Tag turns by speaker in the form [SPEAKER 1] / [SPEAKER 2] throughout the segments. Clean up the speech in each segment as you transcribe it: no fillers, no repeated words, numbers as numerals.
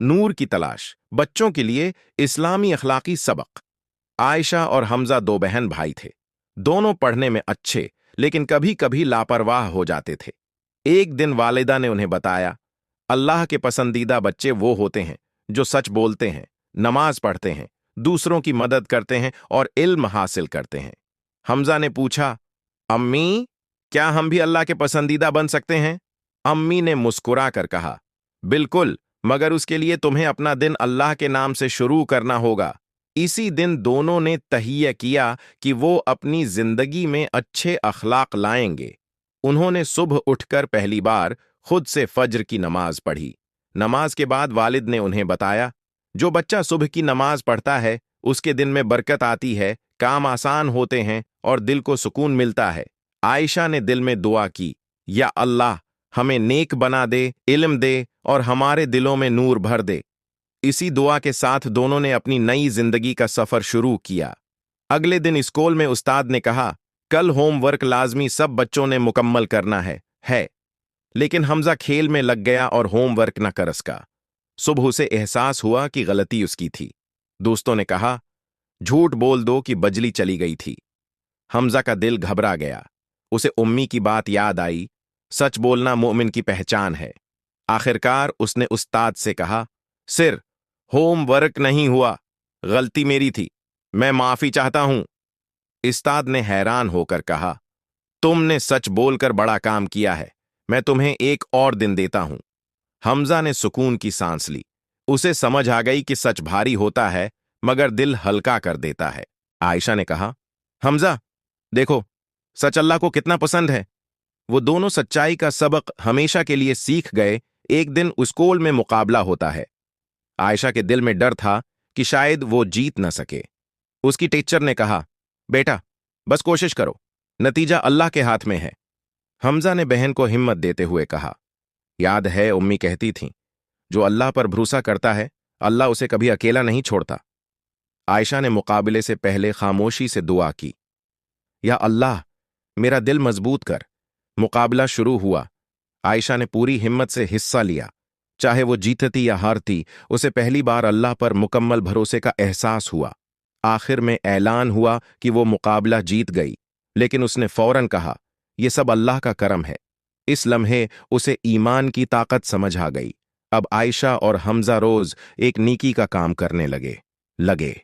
[SPEAKER 1] नूर की तलाश, बच्चों के लिए इस्लामी अखलाकी सबक। आयशा और हमजा दो बहन भाई थे। दोनों पढ़ने में अच्छे, लेकिन कभी कभी लापरवाह हो जाते थे। एक दिन वालिदा ने उन्हें बताया, अल्लाह के पसंदीदा बच्चे वो होते हैं जो सच बोलते हैं, नमाज पढ़ते हैं, दूसरों की मदद करते हैं और इल्म हासिल करते हैं। हमजा ने पूछा, अम्मी, क्या हम भी अल्लाह के पसंदीदा बन सकते हैं? अम्मी ने मुस्कुरा कर कहा, बिल्कुल, मगर उसके लिए तुम्हें अपना दिन अल्लाह के नाम से शुरू करना होगा। इसी दिन दोनों ने तहिया किया कि वो अपनी जिंदगी में अच्छे अखलाक लाएंगे। उन्होंने सुबह उठकर पहली बार खुद से फज्र की नमाज पढ़ी। नमाज के बाद वालिद ने उन्हें बताया, जो बच्चा सुबह की नमाज पढ़ता है उसके दिन में बरकत आती है, काम आसान होते हैं और दिल को सुकून मिलता है। आयशा ने दिल में दुआ की, या अल्लाह, हमें नेक बना दे, इल्म दे और हमारे दिलों में नूर भर दे। इसी दुआ के साथ दोनों ने अपनी नई जिंदगी का सफर शुरू किया। अगले दिन स्कूल में उस्ताद ने कहा, कल होमवर्क लाजमी सब बच्चों ने मुकम्मल करना है। लेकिन हमजा खेल में लग गया और होमवर्क न कर सका। सुबह उसे एहसास हुआ कि गलती उसकी थी। दोस्तों ने कहा, झूठ बोल दो कि बिजली चली गई थी। हमजा का दिल घबरा गया। उसे उम्मी की बात याद आई, सच बोलना मोमिन की पहचान है। आखिरकार उसने उस्ताद से कहा, सिर, होमवर्क नहीं हुआ, गलती मेरी थी, मैं माफी चाहता हूं। उस्ताद ने हैरान होकर कहा, तुमने सच बोलकर बड़ा काम किया है, मैं तुम्हें एक और दिन देता हूं। हमजा ने सुकून की सांस ली। उसे समझ आ गई कि सच भारी होता है मगर दिल हल्का कर देता है। आयशा ने कहा, हमजा, देखो, सच अल्लाह को कितना पसंद है। वो दोनों सच्चाई का सबक हमेशा के लिए सीख गए। एक दिन स्कूल में मुकाबला होता है। आयशा के दिल में डर था कि शायद वो जीत न सके। उसकी टीचर ने कहा, बेटा, बस कोशिश करो, नतीजा अल्लाह के हाथ में है। हमजा ने बहन को हिम्मत देते हुए कहा, याद है उम्मी कहती थीं, जो अल्लाह पर भरोसा करता है अल्लाह उसे कभी अकेला नहीं छोड़ता। आयशा ने मुकाबले से पहले खामोशी से दुआ की, या अल्लाह, मेरा दिल मजबूत कर। मुकाबला शुरू हुआ। आयशा ने पूरी हिम्मत से हिस्सा लिया। चाहे वो जीतती या हारती, उसे पहली बार अल्लाह पर मुकम्मल भरोसे का एहसास हुआ। आखिर में ऐलान हुआ कि वो मुकाबला जीत गई, लेकिन उसने फौरन कहा, यह सब अल्लाह का करम है। इस लम्हे उसे ईमान की ताकत समझ आ गई। अब आयशा और हमजा रोज एक नेकी का काम करने लगे।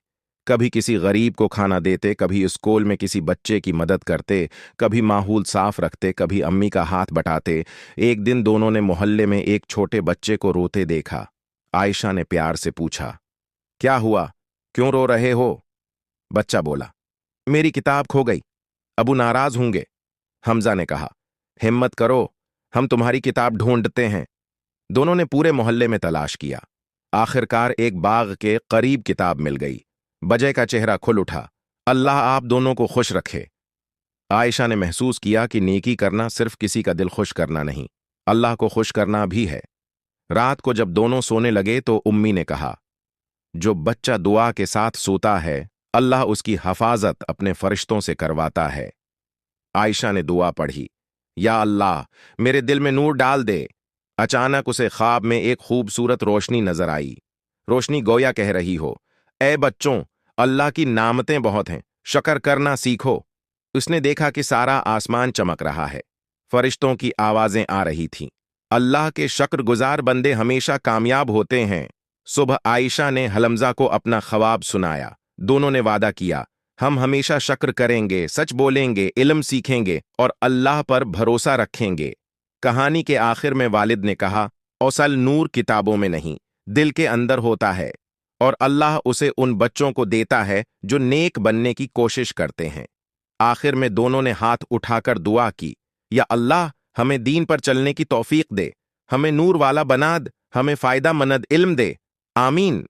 [SPEAKER 1] कभी किसी गरीब को खाना देते, कभी स्कूल में किसी बच्चे की मदद करते, कभी माहौल साफ रखते, कभी अम्मी का हाथ बटाते। एक दिन दोनों ने मोहल्ले में एक छोटे बच्चे को रोते देखा। आयशा ने प्यार से पूछा, क्या हुआ, क्यों रो रहे हो? बच्चा बोला, मेरी किताब खो गई, अबू नाराज होंगे। हमजा ने कहा, हिम्मत करो, हम तुम्हारी किताब ढूंढते हैं। दोनों ने पूरे मोहल्ले में तलाश किया। आखिरकार एक बाग के करीब किताब मिल गई। बजय का चेहरा खुल उठा, अल्लाह आप दोनों को खुश रखे। आयशा ने महसूस किया कि नेकी करना सिर्फ किसी का दिल खुश करना नहीं, अल्लाह को खुश करना भी है। रात को जब दोनों सोने लगे तो उम्मी ने कहा, जो बच्चा दुआ के साथ सोता है अल्लाह उसकी हफाजत अपने फरिश्तों से करवाता है। आयशा ने दुआ पढ़ी, या अल्लाह, मेरे दिल में नूर डाल दे। अचानक उसे ख्वाब में एक खूबसूरत रोशनी नजर आई। रोशनी गोया कह रही हो, ए बच्चों, अल्लाह की नामतें बहुत हैं, शक्र करना सीखो। उसने देखा कि सारा आसमान चमक रहा है, फरिश्तों की आवाजें आ रही थीं। अल्लाह के शुक्रगुजार बंदे हमेशा कामयाब होते हैं। सुबह आयशा ने हमजा को अपना ख्वाब सुनाया। दोनों ने वादा किया, हम हमेशा शक्र करेंगे, सच बोलेंगे, इल्म सीखेंगे और अल्लाह पर भरोसा रखेंगे। कहानी के आखिर में वालिद ने कहा, असल नूर किताबों में नहीं, दिल के अंदर होता है और अल्लाह उसे उन बच्चों को देता है जो नेक बनने की कोशिश करते हैं। आखिर में दोनों ने हाथ उठाकर दुआ की, या अल्लाह, हमें दीन पर चलने की तौफीक दे, हमें नूर वाला बना दे, हमें फायदा मंद इल्म दे, आमीन।